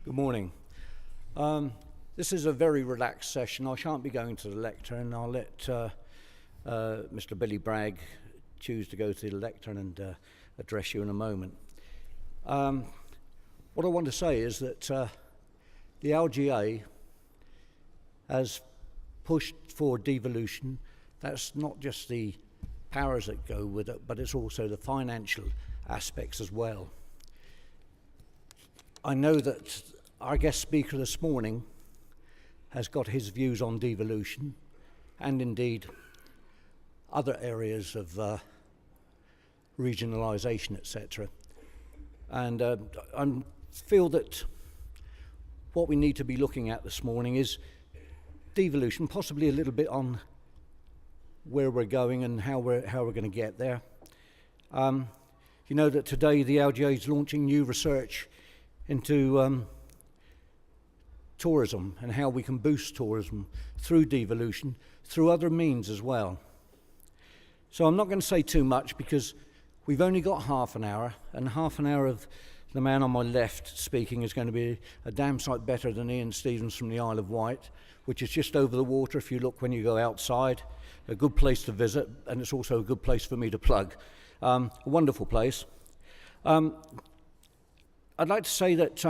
Good morning. This is a very relaxed session. I shan't be going to the lectern, and I'll let Mr. Billy Bragg choose to go to the lectern and address you in a moment. What I want to say is that the LGA has pushed for devolution. That's not just the powers that go with it, but it's also the financial aspects as well. I know that our guest speaker this morning has got his views on devolution and indeed other areas of regionalisation, etc. And I feel that what we need to be looking at this morning is devolution, possibly a little bit on where we're going and how we're going to get there. You know that today the LGA is launching new research into tourism and how we can boost tourism through devolution, through other means as well. So I'm not going to say too much because we've only got half an hour, and half an hour of the man on my left speaking is going to be a damn sight better than Ian Stevens from the Isle of Wight, which is just over the water if you look when you go outside. A good place to visit, and it's also a good place for me to plug. A wonderful place. I'd like to say that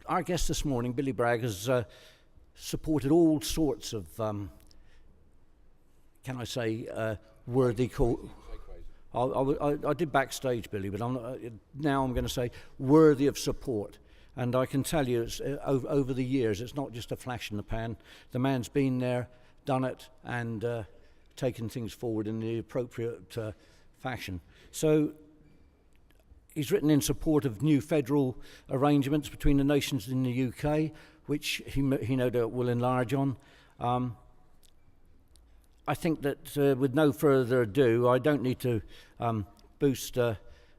our guest this morning, Billy Bragg, has supported all sorts of, can I say, worthy call. I did backstage, Billy, but now I'm going to say worthy of support. And I can tell you, it's, over the years, it's not just a flash in the pan. The man's been there, done it, and taken things forward in the appropriate fashion. So he's written in support of new federal arrangements between the nations in the UK, which he no doubt will enlarge on. I think that with no further ado, I don't need to boost an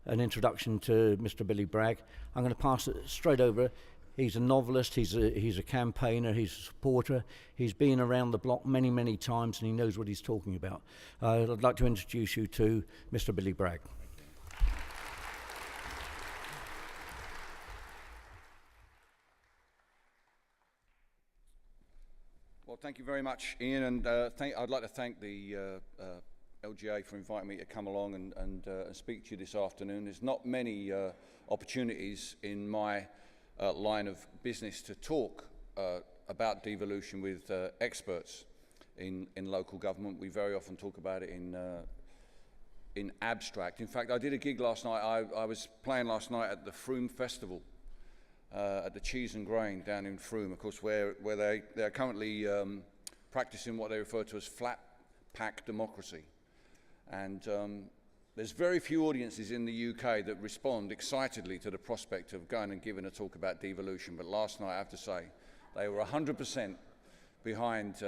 introduction to Mr. Billy Bragg. I'm going to pass it straight over. He's a novelist, he's a campaigner, he's a supporter. He's been around the block many, many times, and he knows what he's talking about. I'd like to introduce you to Mr. Billy Bragg. Well, thank you very much, Ian, and I'd like to thank the LGA for inviting me to come along and speak to you this afternoon. There's not many opportunities in my line of business to talk about devolution with experts in local government. We very often talk about it in abstract. In fact, I did a gig last night. I was playing last night at the Frome Festival at the Cheese and Grain down in Frome, of course, where they're currently practicing what they refer to as flat pack democracy. And there's very few audiences in the UK that respond excitedly to the prospect of going and giving a talk about devolution. But last night, I have to say, they were 100% behind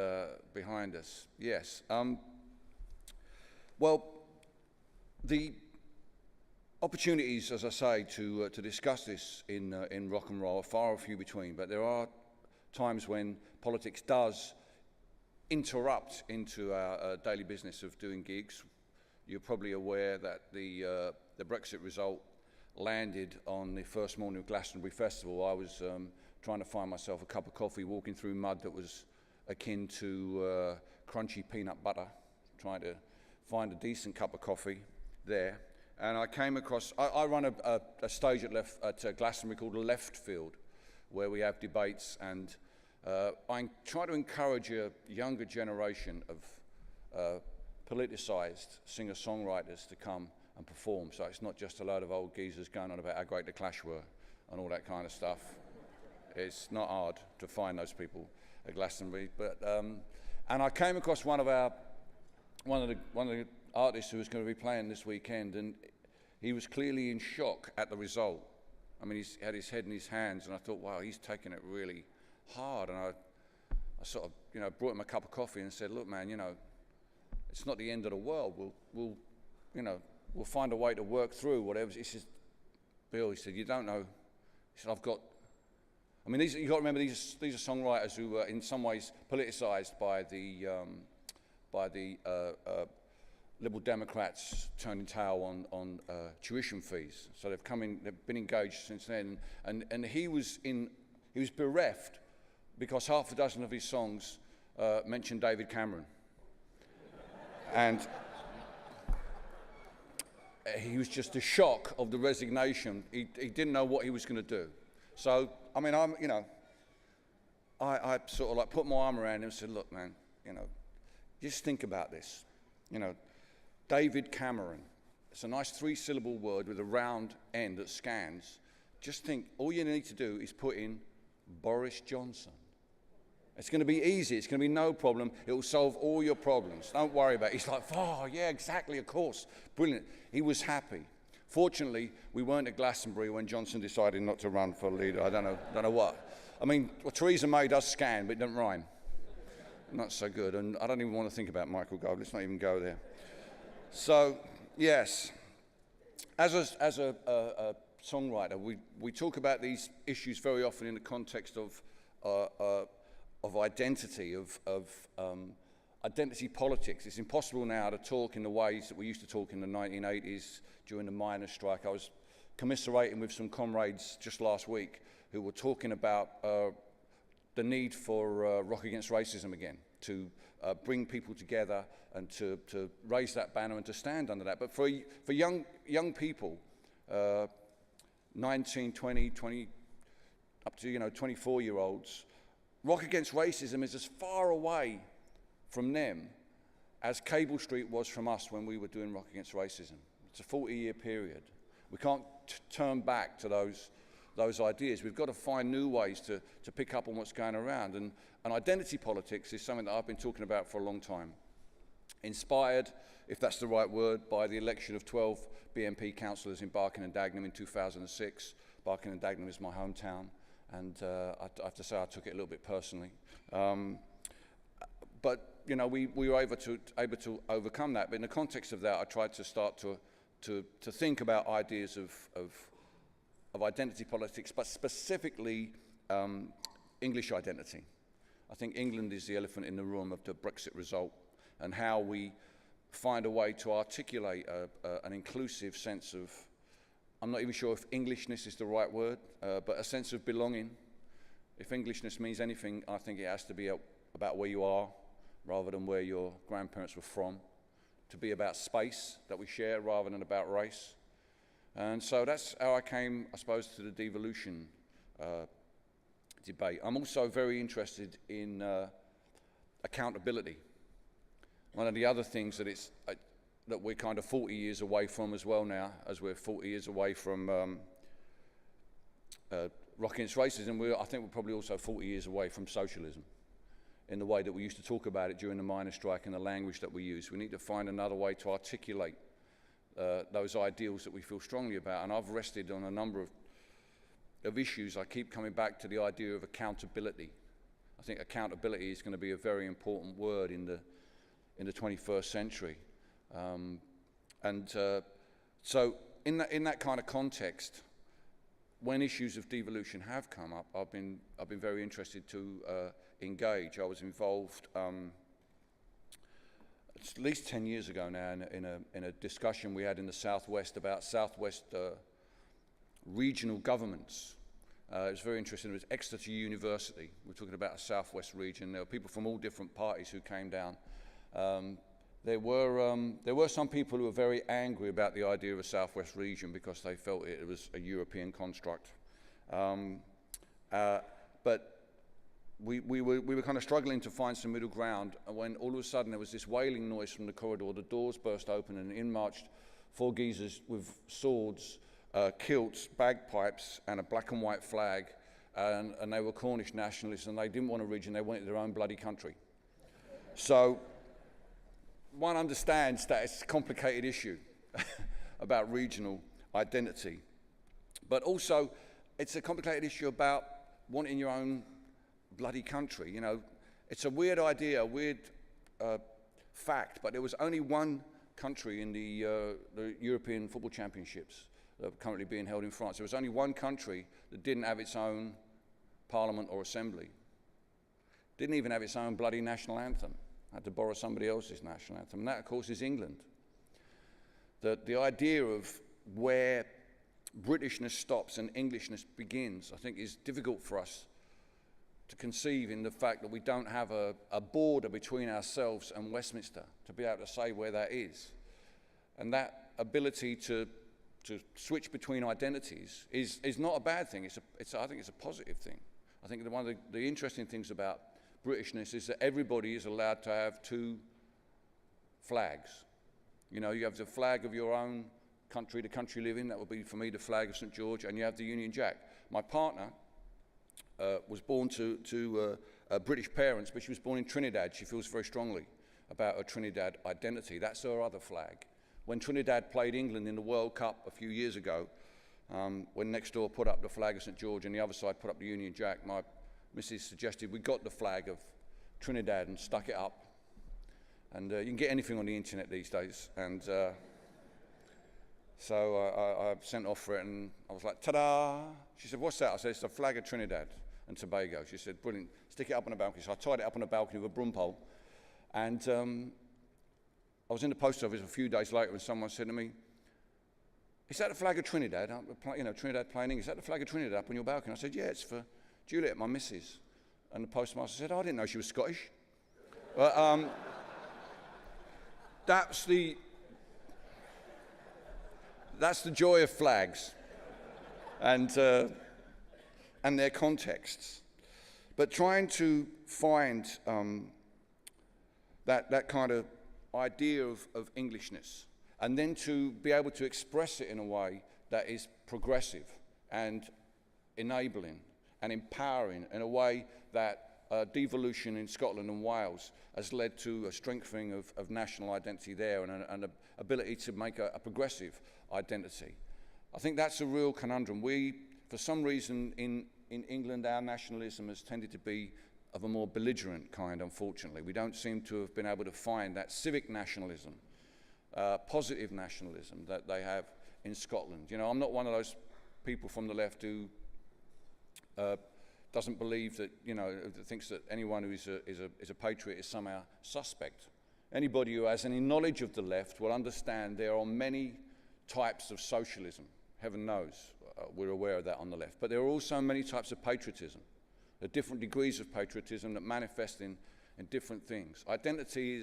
us. Yes. Well, the opportunities, as I say, to discuss this in rock and roll are far and few between. But there are times when politics does interrupt into our daily business of doing gigs. You're probably aware that the Brexit result landed on the first morning of Glastonbury Festival. I was trying to find myself a cup of coffee, walking through mud that was akin to crunchy peanut butter, trying to find a decent cup of coffee there. And I came across, I run a stage at Glastonbury called Left Field, where we have debates, and I try to encourage a younger generation of politicised singer-songwriters to come and perform. So it's not just a load of old geezers going on about how great the Clash were and all that kind of stuff. It's not hard to find those people at Glastonbury. But and I came across one of the artists who was going to be playing this weekend, and he was clearly in shock at the result. I mean, he had his head in his hands, and I thought, wow, he's taking it really hard. And I sort of, brought him a cup of coffee and said, look, man, it's not the end of the world. We'll find a way to work through whatever. He says, Bill, he said, you don't know. He said, you've got to remember these are songwriters who were in some ways politicised by the Liberal Democrats turning tail on tuition fees. So they've been engaged since then, and he was bereft because half a dozen of his songs mentioned David Cameron, and he was just a shock of the resignation. He didn't know what he was going to do. So I mean, I sort of like put my arm around him and said, "Look, man, just think about this, David Cameron. It's a nice 3-syllable word with a round end that scans. Just think, all you need to do is put in Boris Johnson. It's going to be easy. It's going to be no problem. It will solve all your problems. Don't worry about it." He's like, "Oh, yeah, exactly, of course. Brilliant." He was happy. Fortunately, we weren't at Glastonbury when Johnson decided not to run for leader. I don't know what. I mean, well, Theresa May does scan, but it doesn't rhyme. Not so good. And I don't even want to think about Michael Gove. Let's not even go there. So, yes, as a songwriter, we talk about these issues very often in the context of identity, of identity politics. It's impossible now to talk in the ways that we used to talk in the 1980s during the miners' strike. I was commiserating with some comrades just last week who were talking about the need for Rock Against Racism again, to bring people together and to raise that banner and to stand under that. But for young people, 19, 20, up to 24-year-olds, Rock Against Racism is as far away from them as Cable Street was from us when we were doing Rock Against Racism. It's a 40-year period. We can't turn back to those ideas. We've got to find new ways to pick up on what's going around. And identity politics is something that I've been talking about for a long time. Inspired, if that's the right word, by the election of 12 BNP councillors in Barking and Dagenham in 2006. Barking and Dagenham is my hometown, and I have to say I took it a little bit personally. But we were able to overcome that. But in the context of that, I tried to start to think about ideas of identity politics, but specifically English identity. I think England is the elephant in the room of the Brexit result, and how we find a way to articulate an inclusive sense of, I'm not even sure if Englishness is the right word, but a sense of belonging. If Englishness means anything, I think it has to be about where you are rather than where your grandparents were from, to be about space that we share rather than about race. And so that's how I came, I suppose, to the devolution debate. I'm also very interested in accountability. One of the other things that we're kind of 40 years away from as well now, as we're 40 years away from Rock Against Racism, I think we're probably also 40 years away from socialism in the way that we used to talk about it during the miners' strike and the language that we use. We need to find another way to articulate those ideals that we feel strongly about. And I've rested on a number of issues. I keep coming back to the idea of accountability. I think accountability is going to be a very important word in the 21st century. So in that kind of context, when issues of devolution have come up, I've been very interested to engage. I was involved at least 10 years ago now in a discussion we had in the Southwest about Southwest regional governments. It was very interesting. It was Exeter University. We're talking about a Southwest region. There were people from all different parties who came down. There were some people who were very angry about the idea of a Southwest region because they felt it was a European construct. But we were kind of struggling to find some middle ground when all of a sudden there was this wailing noise from the corridor. The doors burst open and in marched 4 geezers with swords, kilts, bagpipes, and a black and white flag. And they were Cornish nationalists, and they didn't want a region. They wanted their own bloody country. So one understands that it's a complicated issue about regional identity. But also, it's a complicated issue about wanting your own bloody country. You know, it's a weird idea, a weird fact, but there was only one country in the European Football Championships that are currently being held in France. There was only one country that didn't have its own parliament or assembly. Didn't even have its own bloody national anthem. Had to borrow somebody else's national anthem. And that, of course, is England. the idea of where Britishness stops and Englishness begins, I think, is difficult for us to conceive in the fact that we don't have a border between ourselves and Westminster to be able to say where that is. And that ability to switch between identities is not a bad thing. I think it's a positive thing. I think that one of the interesting things about Britishness is that everybody is allowed to have two flags. You know, you have the flag of your own country, the country you live in. That would be, for me, the flag of St. George, and you have the Union Jack. My partner was born to British parents, but she was born in Trinidad. She feels very strongly about her Trinidad identity. That's her other flag. When Trinidad played England in the World Cup a few years ago, when next door put up the flag of St. George and the other side put up the Union Jack, my missus suggested we got the flag of Trinidad and stuck it up. And you can get anything on the internet these days. And so I sent off for it, and I was like, ta-da! She said, what's that? I said, it's the flag of Trinidad and Tobago. She said, brilliant, stick it up on the balcony. So I tied it up on the balcony with a broom pole. And I was in the post office a few days later when someone said to me, is that the flag of Trinidad? You know, Trinidad playing English. Is that the flag of Trinidad up on your balcony? I said, yeah, it's for Juliet, my missus. And the postmaster said, oh, I didn't know she was Scottish. But that's the joy of flags and their contexts. But trying to find that kind of idea of Englishness, and then to be able to express it in a way that is progressive and enabling and empowering, in a way that devolution in Scotland and Wales has led to a strengthening of national identity there, and an ability to make a progressive identity. I think that's a real conundrum. We, for some reason in England, our nationalism has tended to be of a more belligerent kind, unfortunately. We don't seem to have been able to find that civic nationalism, positive nationalism that they have in Scotland. You know, I'm not one of those people from the left who doesn't believe that, you know, thinks that anyone who is a patriot is somehow suspect. Anybody who has any knowledge of the left will understand there are many types of socialism. Heaven knows we're aware of that on the left. But there are also many types of patriotism. There are different degrees of patriotism that manifest in different things. Identity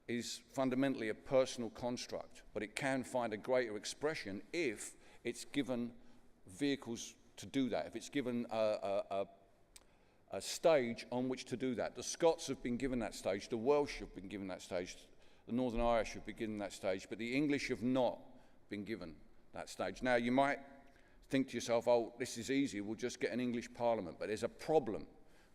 is fundamentally a personal construct, but it can find a greater expression if it's given vehicles to do that, if it's given a stage on which to do that. The Scots have been given that stage, the Welsh have been given that stage, the Northern Irish have been given that stage, but the English have not been given that stage. Now, you might think to yourself, oh, this is easy, we'll just get an English Parliament. But there's a problem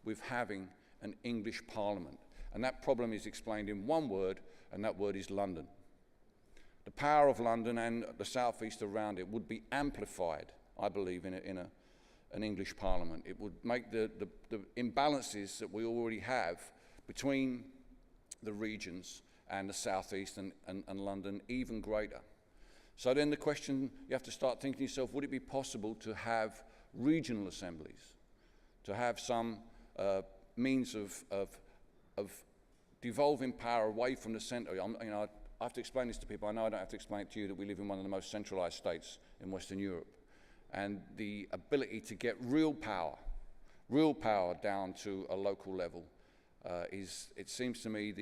with having an English Parliament. And that problem is explained in one word, and that word is London. The power of London and the southeast around it would be amplified, I believe, in an English Parliament. It would make the imbalances that we already have between the regions and the southeast and London even greater. So then the question, you have to start thinking to yourself, would it be possible to have regional assemblies, to have some means of devolving power away from the centre? I have to explain this to people. I know I don't have to explain it to you that we live in one of the most centralised states in Western Europe. And the ability to get real power down to a local level it seems to me,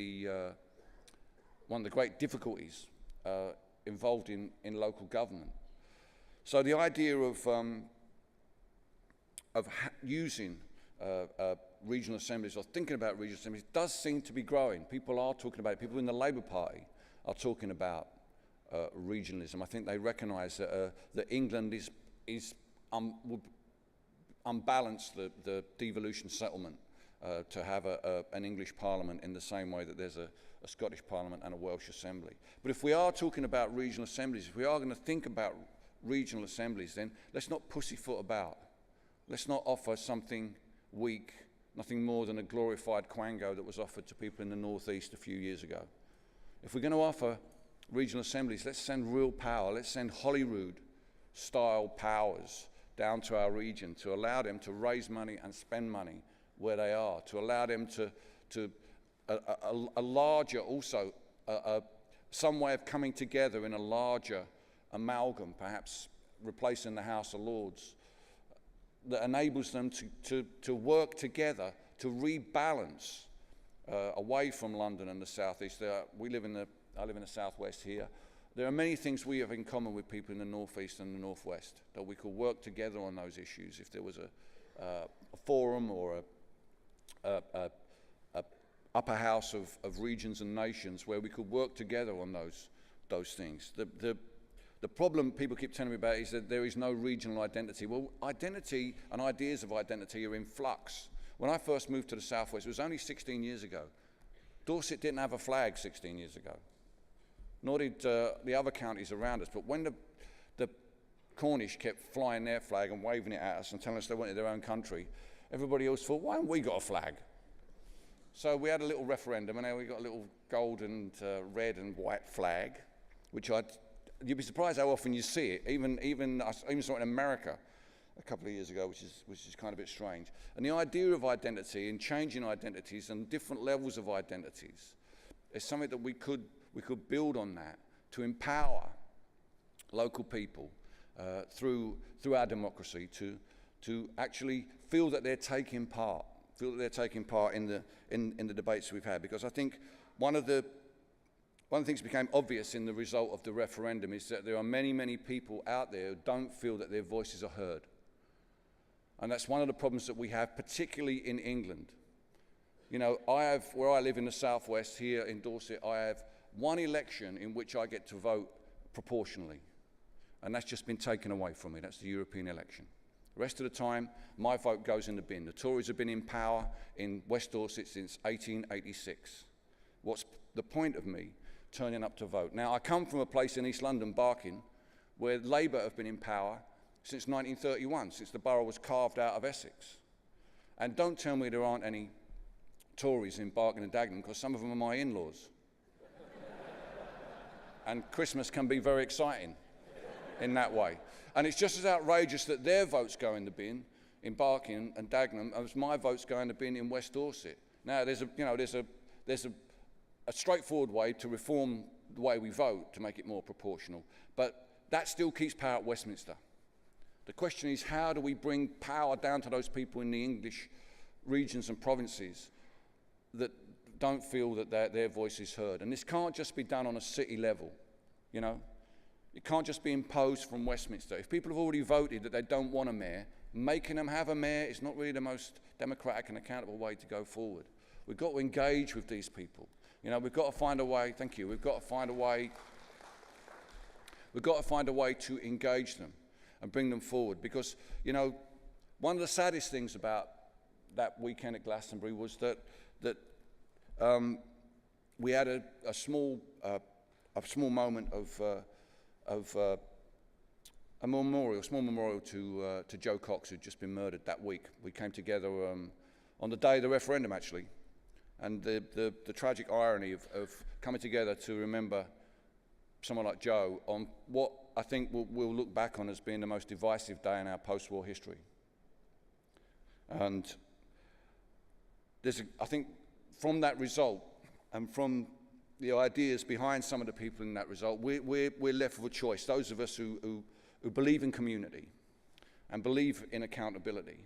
one of the great difficulties involved in local government. So the idea of using regional assemblies or thinking about regional assemblies does seem to be growing. People are talking about it. People in the Labour Party are talking about regionalism. I think they recognise that England would unbalance the devolution settlement to have an English Parliament in the same way that there's a Scottish Parliament and a Welsh Assembly. But if we are talking about regional assemblies, if we are going to think about regional assemblies, then let's not pussyfoot about. Let's not offer something weak, nothing more than a glorified quango that was offered to people in the northeast a few years ago. If we're going to offer regional assemblies, let's send real power. Let's send Holyrood-style powers down to our region to allow them to raise money and spend money where they are, to allow them to a larger also some way of coming together in a larger amalgam, perhaps replacing the House of Lords, that enables them to work together to rebalance away from London and the southeast. I live in the southwest here. There are many things we have in common with people in the northeast and the northwest, that we could work together on those issues if there was a forum or a upper house of regions and nations where we could work together on those things. The problem people keep telling me about is that there is no regional identity. Well, identity and ideas of identity are in flux. When I first moved to the southwest, it was only 16 years ago. Dorset didn't have a flag 16 years ago, nor did the other counties around us. But when the Cornish kept flying their flag and waving it at us and telling us they wanted their own country, everybody else thought, why haven't we got a flag? So we had a little referendum, and now we got a little gold and red and white flag, which you'd be surprised how often you see it. Even I saw it in America a couple of years ago, which is kind of a bit strange. And the idea of identity and changing identities and different levels of identities is something that we could build on, that to empower local people through our democracy to actually feel that they're taking part in the debates we've had. Because I think one of the things that became obvious in the result of the referendum is that there are many, many people out there who don't feel that their voices are heard. And that's one of the problems that we have, particularly in England. You know, where I live in the southwest here in Dorset, I have one election in which I get to vote proportionally. And that's just been taken away from me. That's the European election. The rest of the time, my vote goes in the bin. The Tories have been in power in West Dorset since 1886. What's the point of me turning up to vote? Now, I come from a place in East London, Barking, where Labour have been in power since 1931, since the borough was carved out of Essex. And don't tell me there aren't any Tories in Barking and Dagenham, because some of them are my in-laws. And Christmas can be very exciting in that way. And it's just as outrageous that their votes go in the bin in Barking and Dagenham as my votes go in the bin in West Dorset. Now, there's a straightforward way to reform the way we vote to make it more proportional, but that still keeps power at Westminster. The question is, how do we bring power down to those people in the English regions and provinces that don't feel that their voice is heard? And this can't just be done on a city level, you know? It can't just be imposed from Westminster. If people have already voted that they don't want a mayor, making them have a mayor is not really the most democratic and accountable way to go forward. We've got to engage with these people. You know, we've got to find a way, thank you, we've got to find a way to engage them and bring them forward. Because, you know, one of the saddest things about that weekend at Glastonbury was that we had a small moment of a small memorial to Joe Cox, who'd just been murdered that week. We came together on the day of the referendum, actually, and the tragic irony of coming together to remember someone like Joe on what I think we'll look back on as being the most divisive day in our post-war history. And I think from that result and from the ideas behind some of the people in that result, we're left with a choice. Those of us who believe in community and believe in accountability,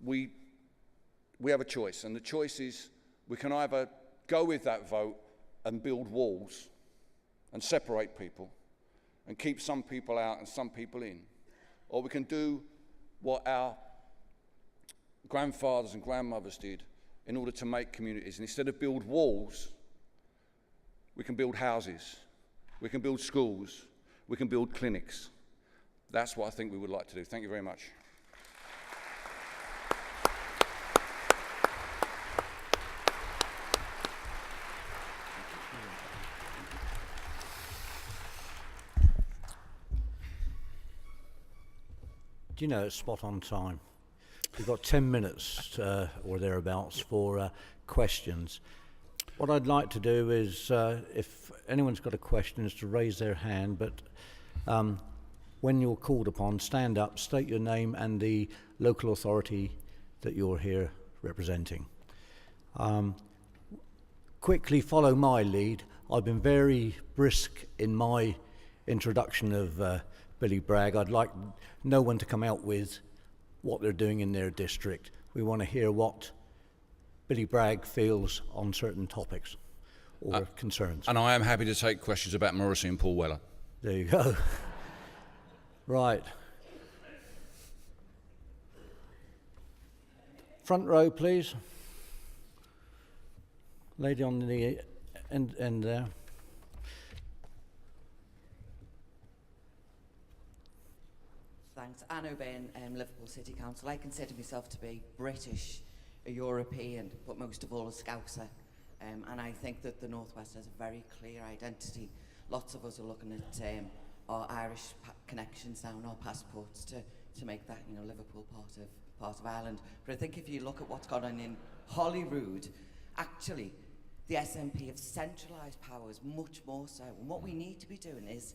we have a choice. And the choice is we can either go with that vote and build walls and separate people and keep some people out and some people in, or we can do what our grandfathers and grandmothers did in order to make communities. And instead of build walls, we can build houses, we can build schools, we can build clinics. That's what I think we would like to do. Thank you very much. Do you know, it's spot on time. We've got 10 minutes or thereabouts for questions. What I'd like to do is, if anyone's got a question, is to raise their hand, but when you're called upon, stand up, state your name and the local authority that you're here representing. Quickly follow my lead. I've been very brisk in my introduction of Billy Bragg. I'd like no one to come out with what they're doing in their district. We want to hear what Billy Bragg feels on certain topics or concerns. And I am happy to take questions about Morrissey and Paul Weller. There you go. Right. Front row, please. Lady on the end there. Thanks. Anne O'Bain, Liverpool City Council. I consider myself to be British, a European, but most of all a Scouser. And I think that the North West has a very clear identity. Lots of us are looking at our Irish connections now and our passports to make that, you know, Liverpool part of Ireland. But I think if you look at what's gone on in Holyrood, actually the SNP have centralised powers much more so. And what we need to be doing is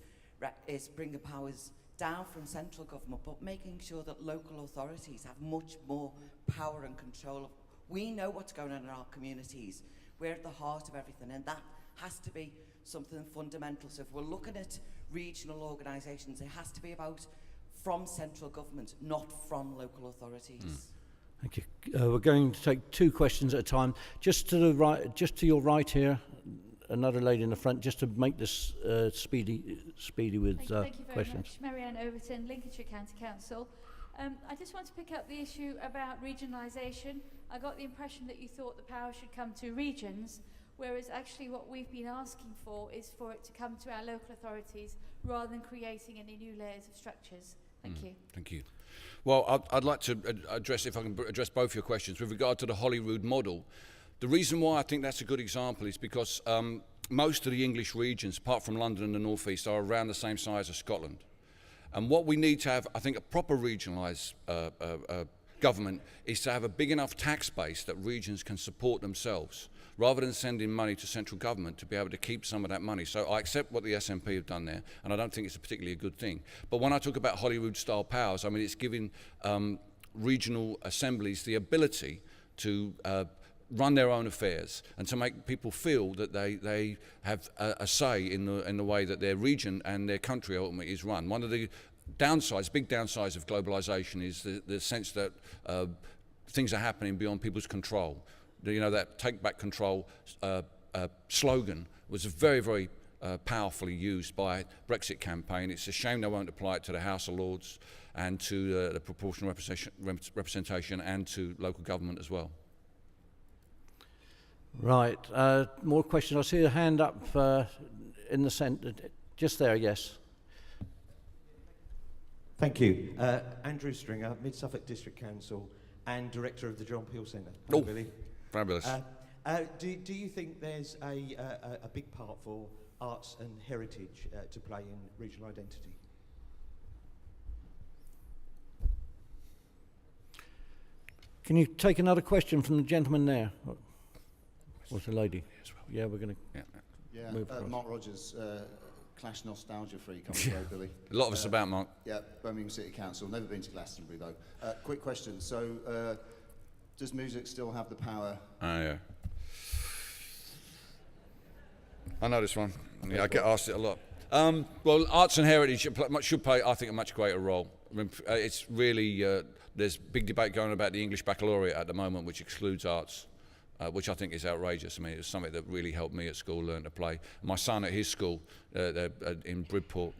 bring the powers down from central government, but making sure that local authorities have much more power and control. We know what's going on in our communities. We're at the heart of everything, and that has to be something fundamental. So if we're looking at regional organisations, it has to be about from central government, not from local authorities. Thank you. We're going to take two questions at a time. Just to the right, just to your right here, another lady in the front, just to make this speedy with Thank you very questions. much. Marianne Overton, Lincolnshire County Council. I just want to pick up the issue about regionalisation. I got the impression that you thought the power should come to regions, whereas actually what we've been asking for is for it to come to our local authorities rather than creating any new layers of structures. Thank you. Thank you. Well, I'd like to address, if I can address both your questions. With regard to the Holyrood model, the reason why I think that's a good example is because most of the English regions, apart from London and the North East, are around the same size as Scotland. And what we need to have, I think, a proper regionalised government is to have a big enough tax base that regions can support themselves, rather than sending money to central government to be able to keep some of that money. So I accept what the SNP have done there, and I don't think it's a particularly a good thing. But when I talk about Holyrood-style powers, I mean, it's giving regional assemblies the ability to run their own affairs and to make people feel that they have a say in the way that their region and their country ultimately is run. One of the downsides, big downsides of globalisation is the sense that things are happening beyond people's control. You know, that take back control slogan was very, very powerfully used by Brexit campaign. It's a shame they won't apply it to the House of Lords and to the proportional representation and to local government as well. Right. More questions. I see a hand up in the centre. Just there, yes. Thank you. Andrew Stringer, Mid-Suffolk District Council and Director of the John Peel Centre. Oh, Billy. Fabulous. Do you think there's a big part for arts and heritage to play in regional identity? Can you take another question from the gentleman there? Or the lady? Yeah, we're going to move across. Mark Rogers, Clash Nostalgia Free, coming through, Billy. A lot of us about, Mark. Yeah, Birmingham City Council. Never been to Glastonbury, though. Quick question. So, does music still have the power? Oh, yeah. I know this one. Yeah, I get asked it a lot. Well, arts and heritage should play, I think, a much greater role. I mean, it's really, there's big debate going about the English baccalaureate at the moment, which excludes arts, which I think is outrageous. I mean, it was something that really helped me at school learn to play. My son at his school in Bridport,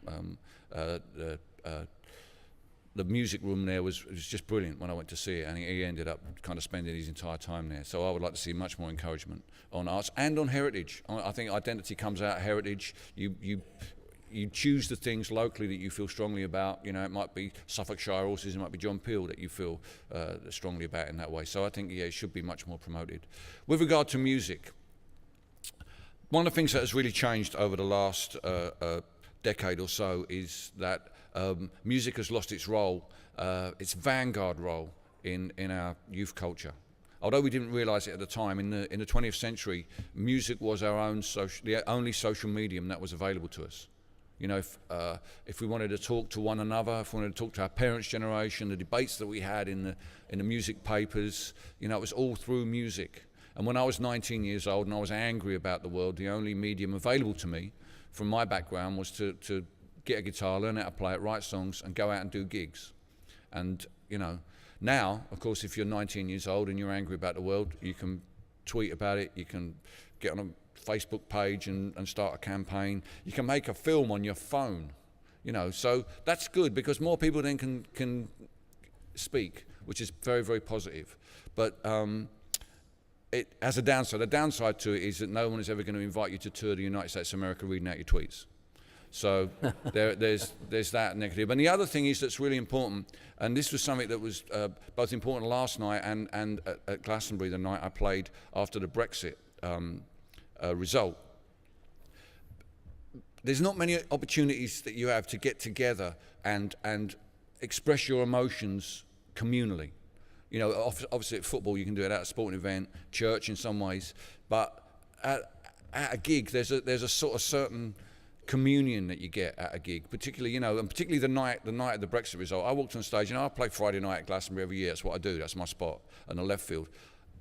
the music room there was just brilliant when I went to see it, and he ended up kind of spending his entire time there. So I would like to see much more encouragement on arts and on heritage. I think identity comes out of heritage. You choose the things locally that you feel strongly about. You know, it might be Suffolk Shire horses, it might be John Peel that you feel strongly about in that way. So I think, yeah, it should be much more promoted. With regard to music, one of the things that has really changed over the last decade or so is that music has lost its role, its vanguard role in our youth culture. Although we didn't realise it at the time, in the 20th century, music was our own the only social medium that was available to us. You know, if we wanted to talk to one another, if we wanted to talk to our parents' generation, the debates that we had in the music papers, you know, it was all through music. And when I was 19 years old and I was angry about the world, the only medium available to me from my background was to get a guitar, learn how to play it, write songs, and go out and do gigs. And, you know, now, of course, if you're 19 years old and you're angry about the world, you can tweet about it, you can get on a Facebook page and start a campaign. You can make a film on your phone, you know. So that's good because more people then can speak, which is very, very positive. But it has a downside. The downside to it is that no one is ever going to invite you to tour the United States of America reading out your tweets. So there's that negative. And the other thing is that's really important, and this was something that was both important last night and at Glastonbury the night I played after the Brexit result. There's not many opportunities that you have to get together and express your emotions communally. You know, obviously at football you can do it at a sporting event, church in some ways, but at a gig there's a sort of certain communion that you get at a gig, particularly, you know, and particularly the night of the Brexit result. I walked on stage, you know, I play Friday night at Glastonbury every year. That's what I do. That's my spot on the left field.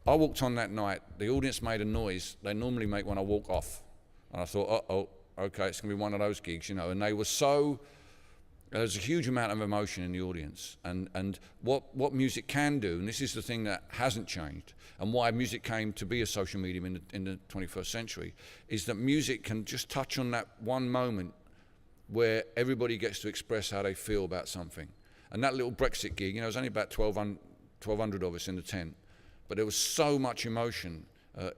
I walked on that night. The audience made a noise they normally make when I walk off, and I thought, okay, it's going to be one of those gigs, you know. And they were so. There's a huge amount of emotion in the audience, and what music can do, and this is the thing that hasn't changed, and why music came to be a social medium in the 21st century, is that music can just touch on that one moment where everybody gets to express how they feel about something. And that little Brexit gig, you know, there's only about 1,200 of us in the tent, but there was so much emotion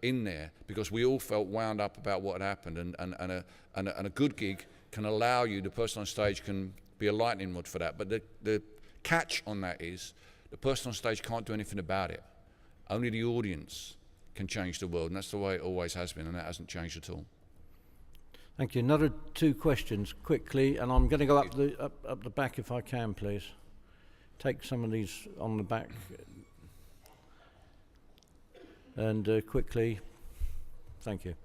in there because we all felt wound up about what had happened, and a good gig can allow you, the person on stage can be a lightning rod for that. But the catch on that is the person on stage can't do anything about it. Only the audience can change the world, and that's the way it always has been, and that hasn't changed at all. Thank you. Another two questions quickly, and I'm going to go up the back if I can, please. Take some of these on the back. And quickly, thank you.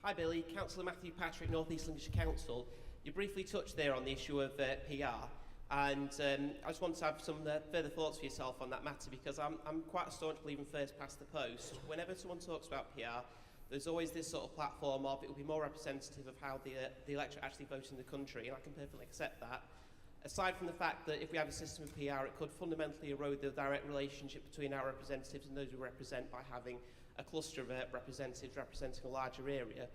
Hi Billy, Councillor Matthew Patrick, North East Lincolnshire Council. You briefly touched there on the issue of PR, and I just want to have some further thoughts for yourself on that matter, because I'm quite a staunch believer in first past the post. Whenever someone talks about PR, there's always this sort of platform of it will be more representative of how the electorate actually votes in the country, and I can perfectly accept that. Aside from the fact that if we have a system of PR, it could fundamentally erode the direct relationship between our representatives and those we represent by having a cluster of representatives representing a larger area.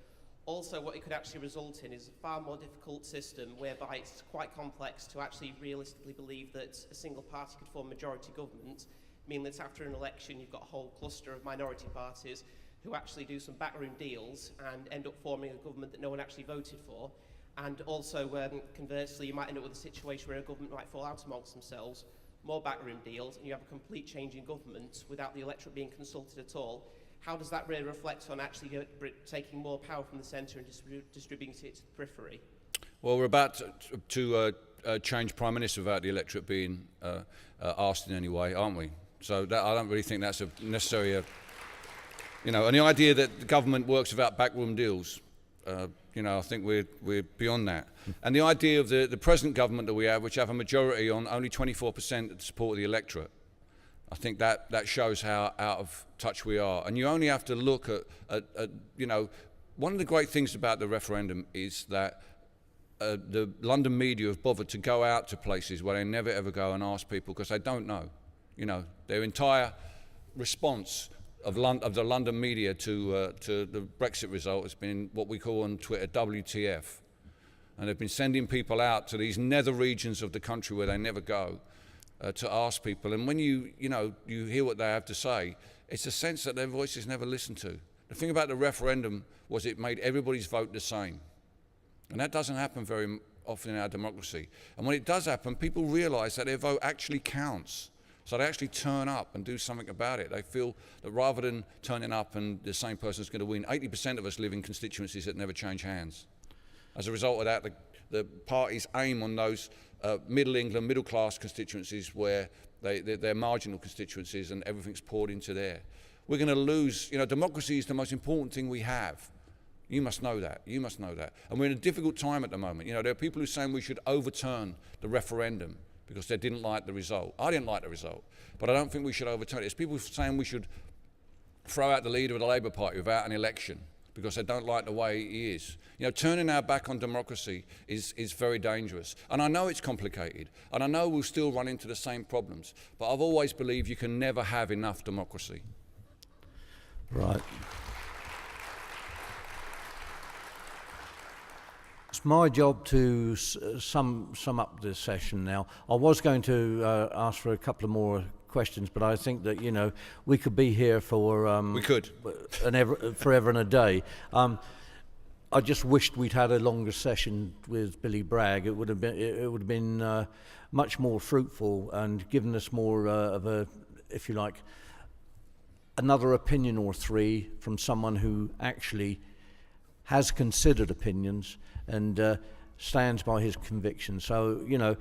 Also, what it could actually result in is a far more difficult system whereby it's quite complex to actually realistically believe that a single party could form majority government, meaning that after an election you've got a whole cluster of minority parties who actually do some backroom deals and end up forming a government that no one actually voted for. And also, conversely, you might end up with a situation where a government might fall out amongst themselves, more backroom deals, and you have a complete change in government without the electorate being consulted at all. How does that really reflect on actually taking more power from the centre and distributing it to the periphery? Well, we're about to change Prime Minister without the electorate being asked in any way, aren't we? So that, I don't really think that's a necessary, you know, and the idea that the government works without backroom deals, you know, I think we're beyond that. And the idea of the present government that we have, which have a majority on only 24% of the support of the electorate, I think that shows how out of touch we are. And you only have to look at you know, one of the great things about the referendum is that the London media have bothered to go out to places where they never ever go and ask people because they don't know. You know, their entire response of the London media to the Brexit result has been what we call on Twitter WTF. And they've been sending people out to these nether regions of the country where they never go. To ask people, and when you hear what they have to say, it's a sense that their voice is never listened to. The thing about the referendum was it made everybody's vote the same, and that doesn't happen very often in our democracy. And when it does happen, people realise that their vote actually counts, so they actually turn up and do something about it. They feel that rather than turning up and the same person's going to win, 80% of us live in constituencies that never change hands. As a result of that, the parties aim on those Middle England, middle class constituencies where they're marginal constituencies and everything's poured into there. We're going to lose, you know, democracy is the most important thing we have. You must know that, you must know that. And we're in a difficult time at the moment. You know, there are people who are saying we should overturn the referendum because they didn't like the result. I didn't like the result, but I don't think we should overturn it. It's people saying we should throw out the leader of the Labour Party without an election because they don't like the way he is. You know, turning our back on democracy is very dangerous. And I know it's complicated, and I know we'll still run into the same problems, but I've always believed you can never have enough democracy. Right. It's my job to sum up this session now. I was going to ask for a couple of more questions, but I think that, you know, we could be here for We could. forever and a day. I just wished we'd had a longer session with Billy Bragg. It would have been much more fruitful and given us more of a, if you like, another opinion or three from someone who actually has considered opinions and stands by his convictions. So, you know,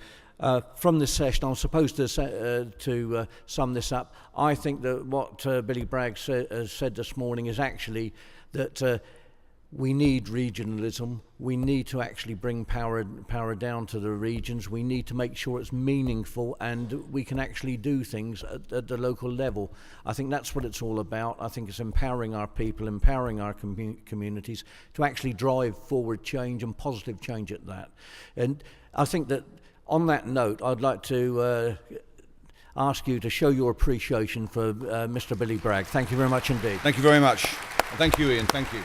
from this session, I'm supposed to sum this up. I think that what Billy Bragg has said this morning is actually that we need regionalism. We need to actually bring power down to the regions. We need to make sure it's meaningful and we can actually do things at the local level. I think that's what it's all about. I think it's empowering our people, empowering our communities to actually drive forward change and positive change at that. And I think that on that note, I'd like to ask you to show your appreciation for Mr. Billy Bragg. Thank you very much indeed. Thank you very much. Thank you, Ian. Thank you.